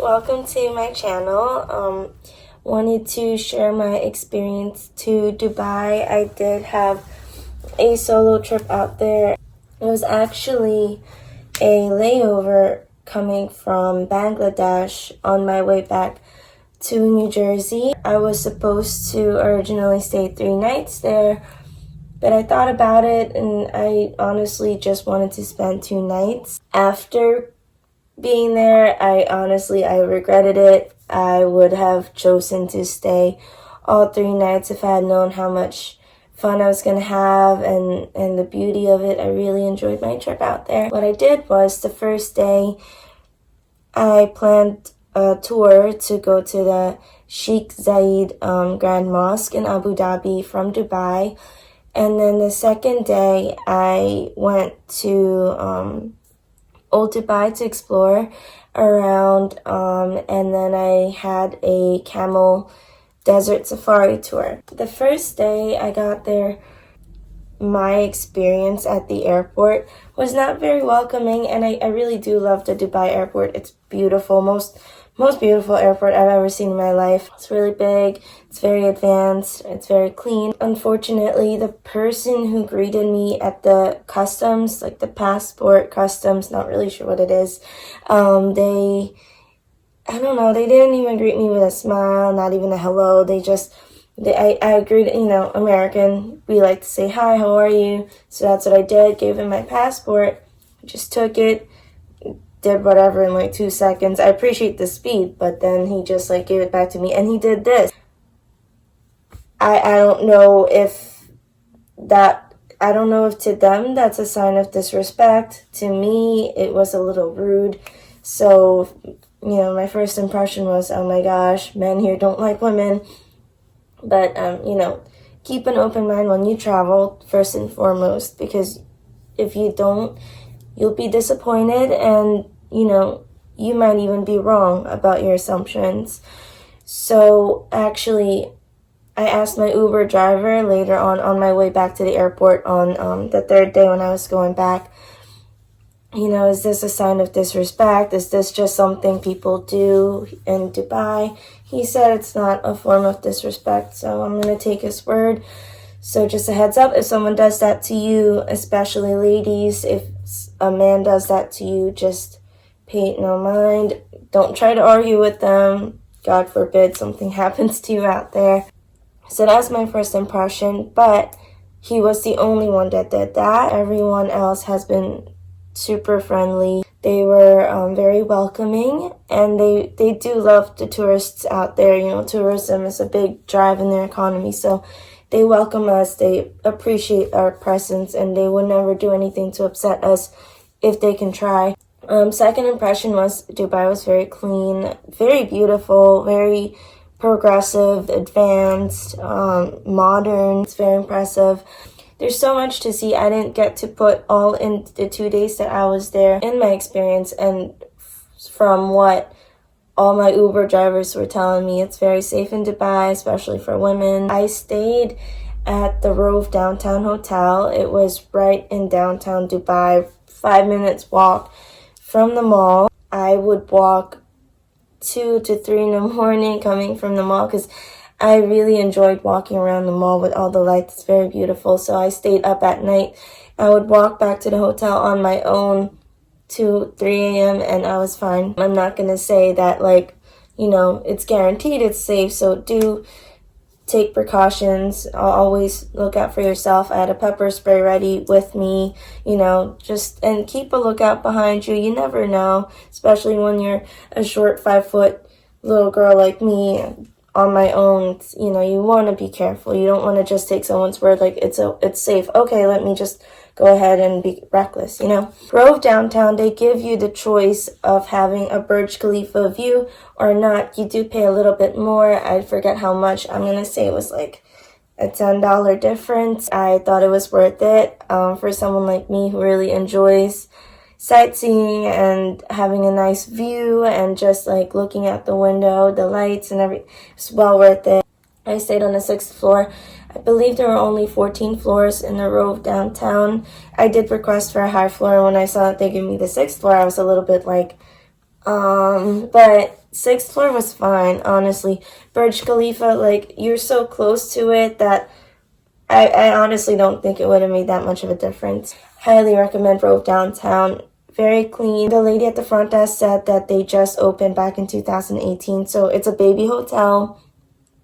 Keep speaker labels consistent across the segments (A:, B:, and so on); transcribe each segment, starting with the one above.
A: welcome to my channel. Wanted to share my experience to Dubai. I did have a solo trip out there. It was actually a layover coming from Bangladesh on my way back to New Jersey. I was supposed to originally stay 3 nights there, but I thought about it and I honestly just wanted to spend 2 nights. After being there, I regretted it. I would have chosen to stay all 3 nights if I had known how much fun I was going to have and the beauty of it. I really enjoyed my trip out there. What I did was, the first day, I planned a tour to go to the Sheikh Zayed Grand Mosque in Abu Dhabi from Dubai. And then the second day, I went to Old Dubai to explore around, and then I had a camel desert safari tour. The first day I got there, my experience at the airport was not very welcoming, and I really do love the Dubai airport. It's beautiful, most beautiful airport I've ever seen in my life. It's really big, it's very advanced, it's very clean. Unfortunately, the person who greeted me at the customs, like the passport customs, not really sure what it is, they didn't even greet me with a smile, not even a hello. I agreed, American, we like to say hi, how are you? So that's what I did, gave him my passport, just took it, did whatever in like 2 seconds. I appreciate the speed, but then he just gave it back to me, and he did this. I don't know if to them that's a sign of disrespect. To me, it was a little rude. So, my first impression was, oh my gosh, men here don't like women. But, keep an open mind when you travel, first and foremost, because if you don't, you'll be disappointed, and, you might even be wrong about your assumptions. So, actually, I asked my Uber driver later on my way back to the airport on the third day when I was going back, is this a sign of disrespect? Is this just something people do in Dubai? He said it's not a form of disrespect, so I'm going to take his word. So just a heads up, if someone does that to you, especially ladies, if a man does that to you, just pay it no mind. Don't try to argue with them. God forbid something happens to you out there. So that's my first impression, but he was the only one that did that. Everyone else has been super friendly. They were very welcoming, and they do love the tourists out there. Tourism is a big drive in their economy, so they welcome us, they appreciate our presence, and they would never do anything to upset us if they can try. Second impression was Dubai was very clean, very beautiful, very progressive, advanced, modern. It's very impressive. There's so much to see. I didn't get to put all in the 2 days that I was there in my experience, and from what all my Uber drivers were telling me, it's very safe in Dubai, especially for women. I stayed at the Rove Downtown Hotel. It was right in downtown Dubai, 5 minutes walk from the mall. I would walk 2 to 3 in the morning coming from the mall, because I really enjoyed walking around the mall with all the lights. It's very beautiful. So I stayed up at night. I would walk back to the hotel on my own 2, 3 a.m. and I was fine. I'm not going to say that it's guaranteed it's safe. So do take precautions. I'll always look out for yourself. I had a pepper spray ready with me, and keep a lookout behind you. You never know, especially when you're a short 5-foot little girl like me on my own. You want to be careful. You don't want to just take someone's word like it's safe. Okay, let me just go ahead and be reckless, Rove Downtown, they give you the choice of having a Burj Khalifa view or not. You do pay a little bit more. I forget how much. I'm going to say it was like a $10 difference. I thought it was worth it for someone like me who really enjoys sightseeing and having a nice view and just looking out the window, the lights and everything. It's well worth it. I stayed on the 6th floor. I believe there were only 14 floors in the Rove Downtown. I did request for a high floor, and when I saw that they gave me the 6th floor, I was a little bit but 6th floor was fine, honestly. Burj Khalifa, like, you're so close to it that I honestly don't think it would have made that much of a difference. Highly recommend Rove downtown. Very clean. The lady at the front desk said that they just opened back in 2018, so it's a baby hotel,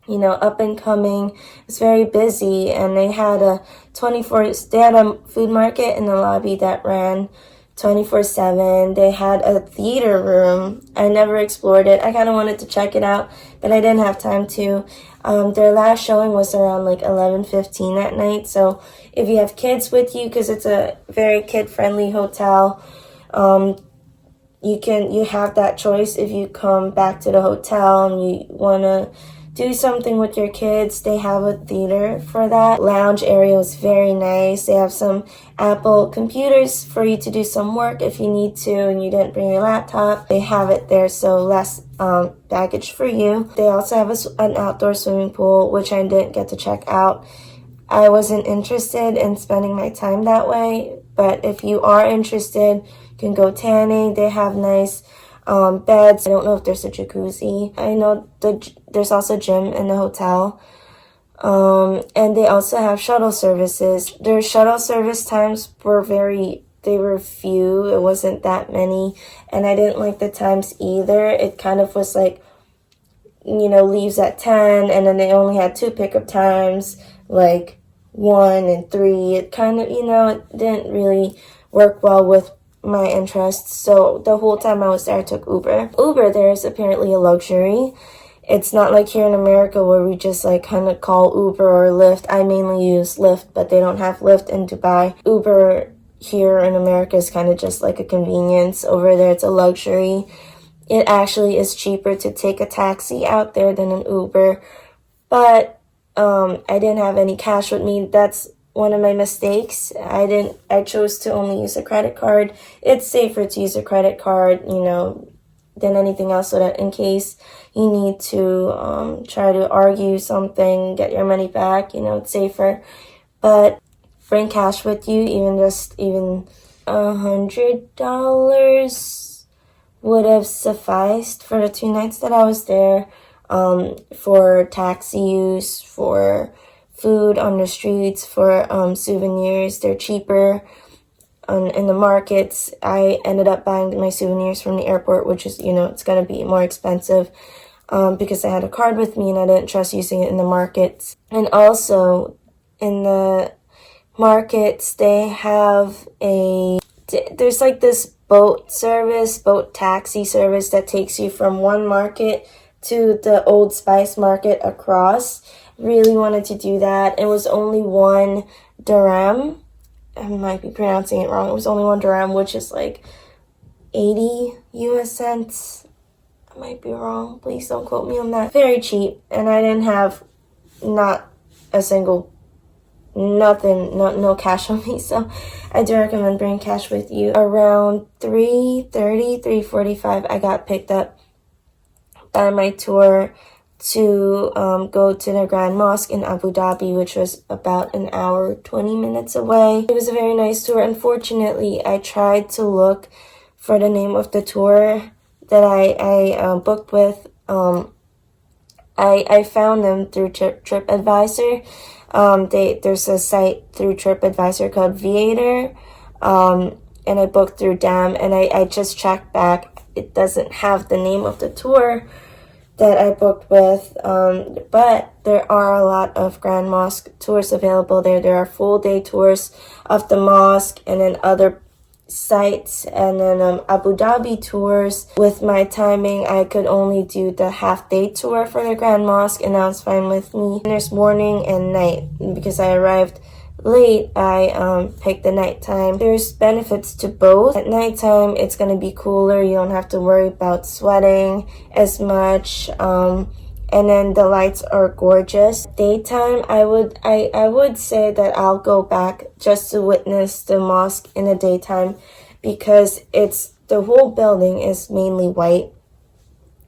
A: you know, up and coming. It's very busy, and they had a food market in the lobby that ran 24/7. They had a theater room. I never explored it. I kind of wanted to check it out, but I didn't have time to. Their last showing was around like 11:15 at night. So if you have kids with you, because it's a very kid-friendly hotel, you have that choice. If you come back to the hotel and you want to do something with your kids, they have a theater for that. Lounge area was very nice. They have some Apple computers for you to do some work if you need to and you didn't bring your laptop. They have it there, so less baggage for you. They also have an outdoor swimming pool, which I didn't get to check out. I wasn't interested in spending my time that way, but if you are interested, you can go tanning. They have nice beds. I don't know if there's a jacuzzi. I know there's also a gym in the hotel. And they also have shuttle services. Their shuttle service times were few. It wasn't that many. And I didn't like the times either. It kind of was like, you know, leaves at 10, and then they only had 2 pickup times, like 1 and 3. It kind of, you know, it didn't really work well with my interests. So the whole time I was there, I took Uber. Uber there is apparently a luxury. It's not like here in America where we just like kind of call Uber or Lyft. I mainly use Lyft, but they don't have Lyft in Dubai. Uber here in America is kind of just like a convenience. Over there, it's a luxury. It actually is cheaper to take a taxi out there than an Uber. But I didn't have any cash with me. That's one of my mistakes. I chose to only use a credit card. It's safer to use a credit card, you know, than anything else, so that in case you need to try to argue something, get your money back, you know, it's safer. But bring cash with you, even $100 would have sufficed for the 2 nights that I was there, for taxi use, for food on the streets, for souvenirs. They're cheaper in the markets. I ended up buying my souvenirs from the airport, which is, you know, it's going to be more expensive because I had a card with me and I didn't trust using it in the markets. And also in the markets, they have there's like this boat taxi service that takes you from one market to the Old Spice market across. Really wanted to do that. It was only 1 dirham. I might be pronouncing it wrong. It was only 1 dirham, which is like 80 US cents. I might be wrong. Please don't quote me on that. Very cheap. And I didn't have not a single no cash on me, so I do recommend bringing cash with you. Around 3:45, I got picked up by my tour to go to the Grand Mosque in Abu Dhabi, which was about an hour, 20 minutes away. It was a very nice tour. Unfortunately, I tried to look for the name of the tour that I booked with. I found them through TripAdvisor. There's a site through TripAdvisor called Viator, and I booked through them, and I just checked back. It doesn't have the name of the tour that I booked with, but there are a lot of Grand Mosque tours available there. There are full day tours of the mosque and then other sites, and then Abu Dhabi tours. With my timing, I could only do the half-day tour for the Grand Mosque, and that was fine with me. And there's morning and night. Because I arrived late, I picked the nighttime. There's benefits to both. At nighttime, it's going to be cooler. You don't have to worry about sweating as much. And then the lights are gorgeous. Daytime, I would say that I'll go back just to witness the mosque in the daytime, because the whole building is mainly white.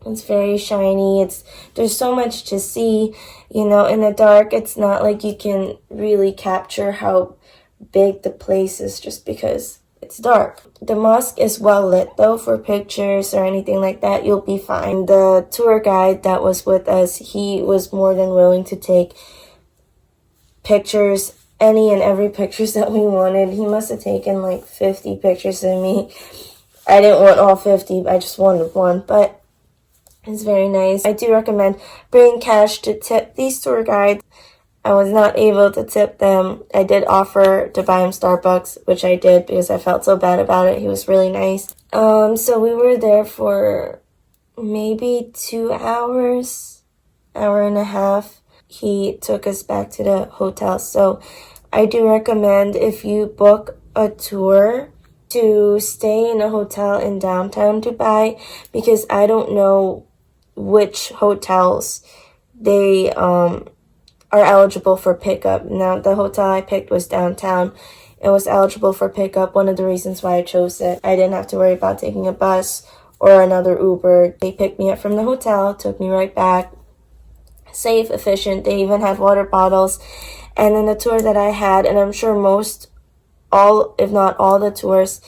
A: It's very shiny. There's so much to see. You know, in the dark, it's not like you can really capture how big the place is, just because it's dark. The mosque is well lit though, for pictures or anything like that, you'll be fine. The tour guide that was with us, he was more than willing to take pictures, any and every pictures that we wanted. He must have taken like 50 pictures of me. I didn't want all 50, I just wanted one, but it's very nice. I do recommend bringing cash to tip these tour guides. I was not able to tip them. I did offer to buy him Starbucks, which I did because I felt so bad about it. He was really nice. So we were there for maybe 2 hours, hour and a half. He took us back to the hotel. So I do recommend, if you book a tour, to stay in a hotel in downtown Dubai, because I don't know which hotels they are eligible for pickup. Now, the hotel I picked was downtown. It was eligible for pickup. One of the reasons why I chose it, I didn't have to worry about taking a bus or another Uber. They picked me up from the hotel, took me right back. Safe, efficient. They even had water bottles. And then the tour that I had, and I'm sure all, if not all, the tours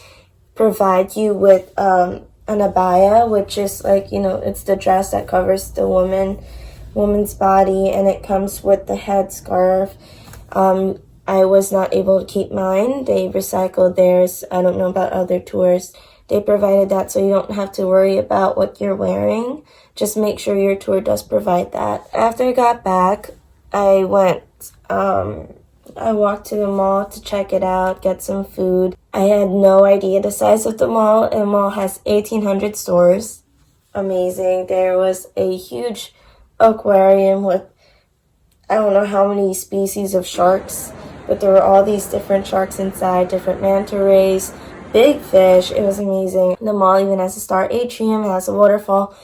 A: provide you with an abaya, which is like, it's the dress that covers the woman's body, and it comes with the headscarf. I was not able to keep mine. They recycled theirs. I don't know about other tours. They provided that, so you don't have to worry about what you're wearing. Just make sure your tour does provide that. After I got back, I walked to the mall to check it out, get some food. I had no idea the size of the mall, and the mall has 1,800 stores. Amazing. There was a huge aquarium with, I don't know how many species of sharks, but there were all these different sharks inside, different manta rays, big fish. It was amazing. The mall even has a star atrium, it has a waterfall.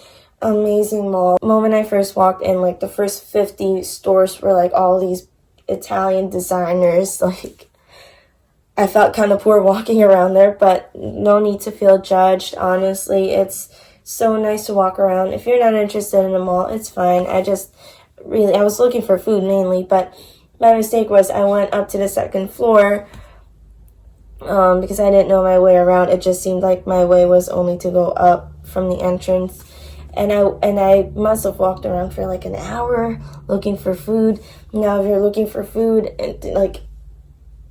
A: Amazing mall. The moment I first walked in, like the first 50 stores were like all these Italian designers. Like, I felt kind of poor walking around there, but no need to feel judged. Honestly, it's so nice to walk around. If you're not interested in a mall, it's fine. I was looking for food mainly, but my mistake was I went up to the second floor because I didn't know my way around. It just seemed like my way was only to go up from the entrance. And I must have walked around for like an hour looking for food. Now, if you're looking for food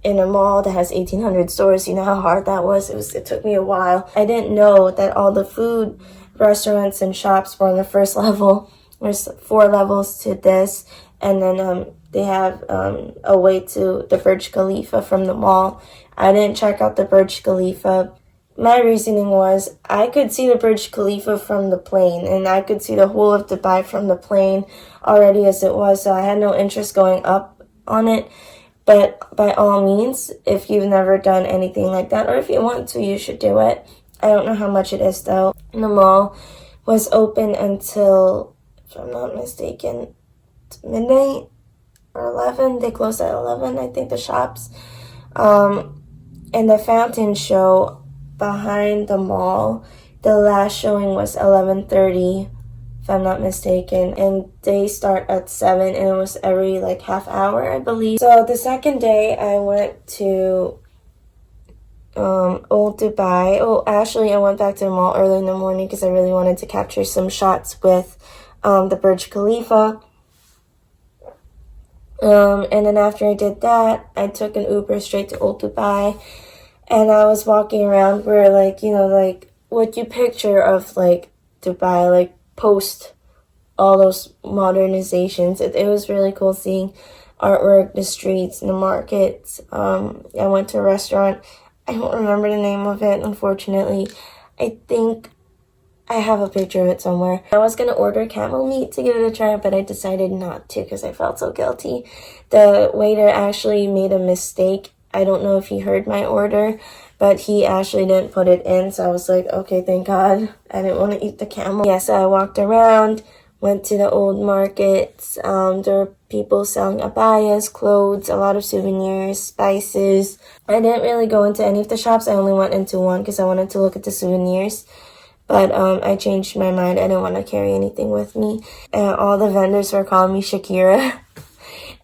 A: in a mall that has 1,800 stores, you know how hard that was? It took me a while. I didn't know that all the food restaurants and shops were on the first level. There's 4 levels to this. And then they have a way to the Burj Khalifa from the mall. I didn't check out the Burj Khalifa. My reasoning was I could see the Burj Khalifa from the plane, and I could see the whole of Dubai from the plane already as it was, so I had no interest going up on it. But by all means, if you've never done anything like that, or if you want to, you should do it. I don't know how much it is though. The mall was open until, if I'm not mistaken, midnight or 11. They closed at 11, I think, the shops. And the fountain show behind the mall, the last showing was 11:30, if I'm not mistaken, and they start at 7, and it was every like half hour, I believe. So the second day I went to Old Dubai. Actually, I went back to the mall early in the morning because I really wanted to capture some shots with the Burj Khalifa. And then after I did that, I took an Uber straight to Old Dubai. And I was walking around where, like, what you picture of, like, Dubai, like, post all those modernizations. It was really cool seeing artwork, the streets, and the markets. I went to a restaurant. I don't remember the name of it, unfortunately. I think I have a picture of it somewhere. I was going to order camel meat to give it a try, but I decided not to because I felt so guilty. The waiter actually made a mistake. I don't know if he heard my order, but he actually didn't put it in, so I was like, okay, thank God. I didn't want to eat the camel. Yeah, so I walked around, went to the old markets. There were people selling abayas, clothes, a lot of souvenirs, spices. I didn't really go into any of the shops. I only went into one because I wanted to look at the souvenirs. But I changed my mind. I didn't want to carry anything with me. All the vendors were calling me Shakira.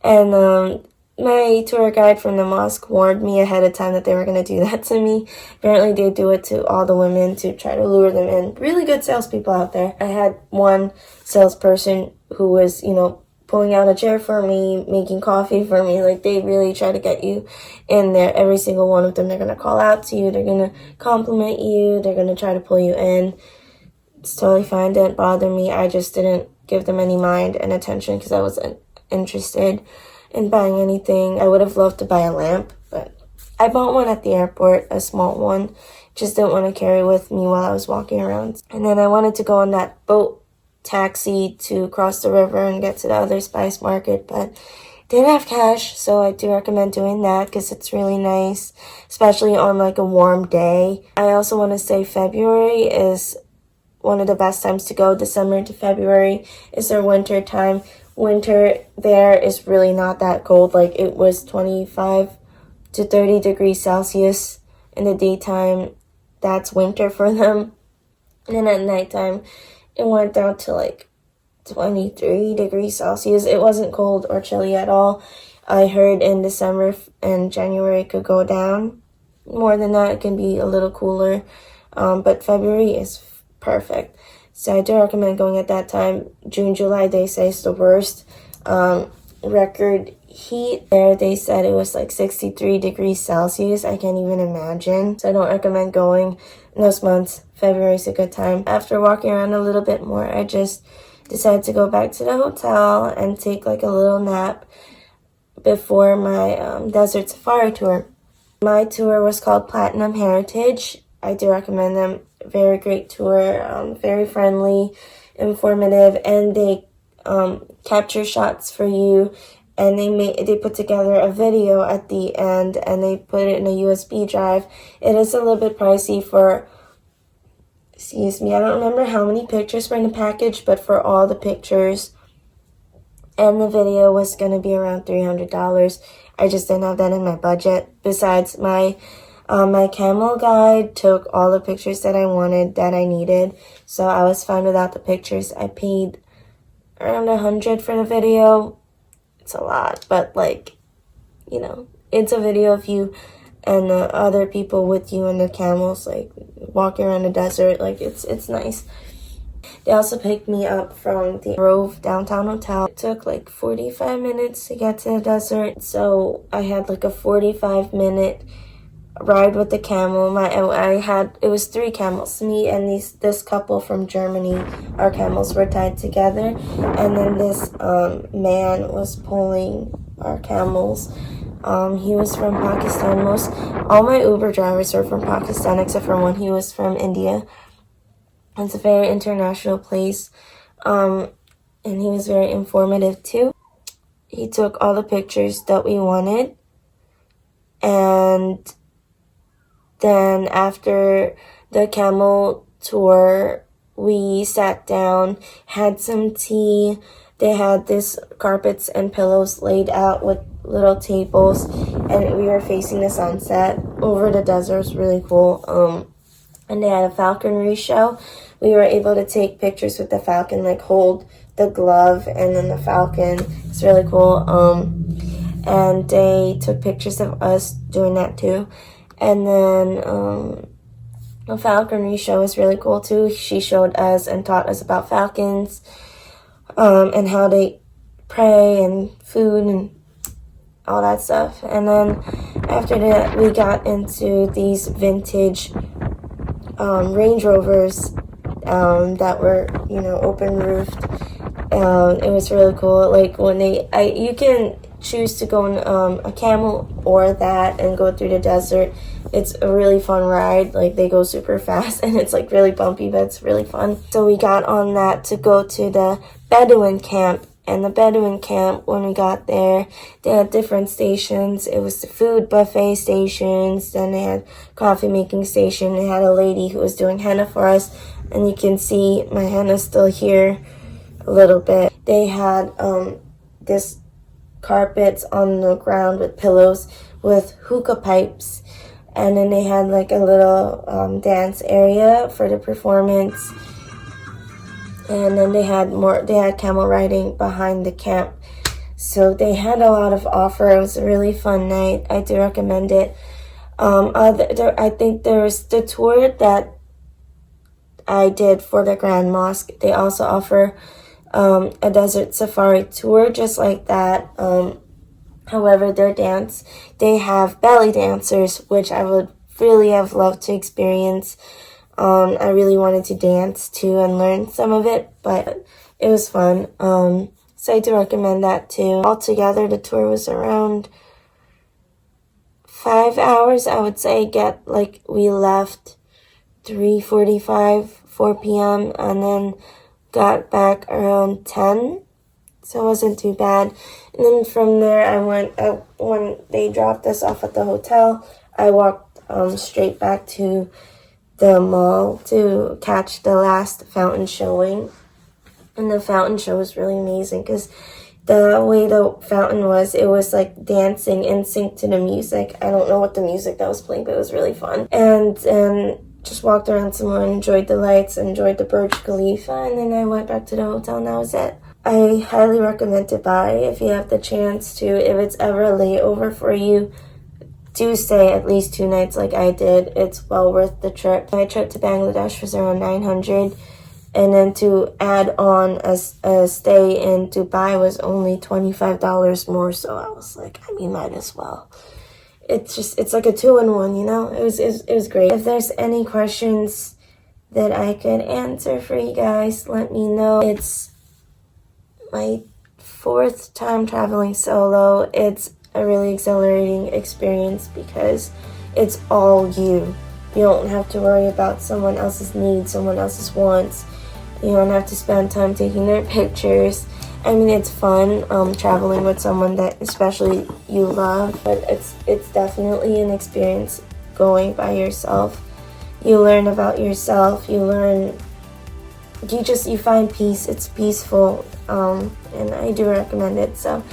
A: And My tour guide from the mosque warned me ahead of time that they were going to do that to me. Apparently they do it to all the women to try to lure them in. Really good salespeople out there. I had one salesperson who was, pulling out a chair for me, making coffee for me. Like, they really try to get you in there. Every single one of them, they're going to call out to you. They're going to compliment you. They're going to try to pull you in. It's totally fine. Didn't bother me. I just didn't give them any mind and attention because I wasn't interested in buying anything. I would have loved to buy a lamp, but I bought one at the airport, a small one. Just didn't want to carry with me while I was walking around. And then I wanted to go on that boat taxi to cross the river and get to the other spice market, but didn't have cash, so I do recommend doing that because it's really nice, especially on like a warm day. I also want to say February is one of the best times to go. December to February is their winter time. Winter there is really not that cold. Like, it was 25 to 30 degrees Celsius in the daytime. That's winter for them. And then at nighttime, it went down to like 23 degrees Celsius. It wasn't cold or chilly at all. I heard in December and January it could go down. More than that, it can be a little cooler. But February is perfect. So I do recommend going at that time. June, July, they say is the worst. Record heat there, they said it was like 63 degrees Celsius. I can't even imagine. So I don't recommend going in those months. February is a good time. After walking around a little bit more, I just decided to go back to the hotel and take like a little nap before my desert safari tour. My tour was called Platinum Heritage. I do recommend them. Very great tour, very friendly, informative, and they capture shots for you, and they put together a video at the end, and they put it in a USB drive. It is a little bit pricey for, excuse me, I don't remember how many pictures were in the package, but for all the pictures and the video was going to be around $300. I just didn't have that in my budget. Besides, my camel guide took all the pictures that I wanted, that I needed, so I was fine without the pictures. I paid around $100 for the video. It's a lot, but like, it's a video of you and the other people with you and the camels, like, walking around the desert. Like, it's nice. They also picked me up from the Grove downtown hotel. It took like 45 minutes to get to the desert, so I had like a 45-minute ride with the camel. It was 3 camels. Me and this couple from Germany, our camels were tied together, and then this man was pulling our camels. He was from Pakistan. All my Uber drivers are from Pakistan except for one. He was from India. It's a very international place, and he was very informative too. He took all the pictures that we wanted, and then after the camel tour, we sat down, had some tea. They had this carpets and pillows laid out with little tables, and we were facing the sunset over the desert. It was really cool. And they had a falconry show. We were able to take pictures with the falcon, like hold the glove and then the falcon. It's really cool. And they took pictures of us doing that too. And then the falconry show was really cool too. She showed us and taught us about falcons, and how they prey and food and all that stuff. And then after that, we got into these vintage Range Rovers that were, open roofed. It was really cool. Like, when you can choose to go on a camel or that and go through the desert. It's a really fun ride. Like, they go super fast and it's like really bumpy, but it's really fun. So we got on that to go to the Bedouin camp. And the Bedouin camp, when we got there, they had different stations. It was the food buffet stations. Then they had coffee making station. They had a lady who was doing henna for us. And you can see my henna's still here a little bit. They had this carpets on the ground with pillows with hookah pipes. And then they had like a little dance area for the performance. And then they had camel riding behind the camp. So they had a lot of offer. It was a really fun night. I do recommend it. I think there's the tour that I did for the Grand Mosque. They also offer a desert safari tour just like that. However, they have belly dancers, which I would really have loved to experience. I really wanted to dance too and learn some of it, but it was fun. So I do recommend that too. Altogether, the tour was around 5 hours, I would say. We left 3:45, 4 p.m. and then got back around 10. So it wasn't too bad. And then from there, when they dropped us off at the hotel, I walked straight back to the mall to catch the last fountain showing. And the fountain show was really amazing because the way the fountain was, it was like dancing in sync to the music. I don't know what the music that was playing, but it was really fun. And just walked around some more, enjoyed the lights, enjoyed the Burj Khalifa, and then I went back to the hotel and that was it. I highly recommend Dubai if you have the chance to. If it's ever a layover for you, do stay at least 2 nights like I did. It's well worth the trip. My trip to Bangladesh was around $900, and then to add on a stay in Dubai was only $25 more, so I was like, might as well. It's like a 2-in-1, you know? It was great. If there's any questions that I could answer for you guys, let me know. It's my 4th time traveling solo. It's a really exhilarating experience because it's all you. You don't have to worry about someone else's needs, someone else's wants. You don't have to spend time taking their pictures. It's fun traveling with someone that especially you love, but it's definitely an experience going by yourself. You learn about yourself. You find peace. It's peaceful, and I do recommend it. So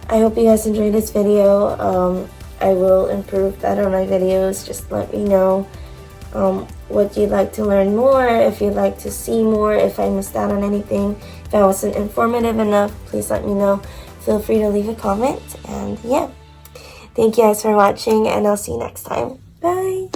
A: I hope you guys enjoyed this video. I will improve better my videos. Just let me know what you'd like to learn more, if you'd like to see more, if I missed out on anything, if I wasn't informative enough, please let me know. Feel free to leave a comment, and yeah. Thank you guys for watching, and I'll see you next time. Bye!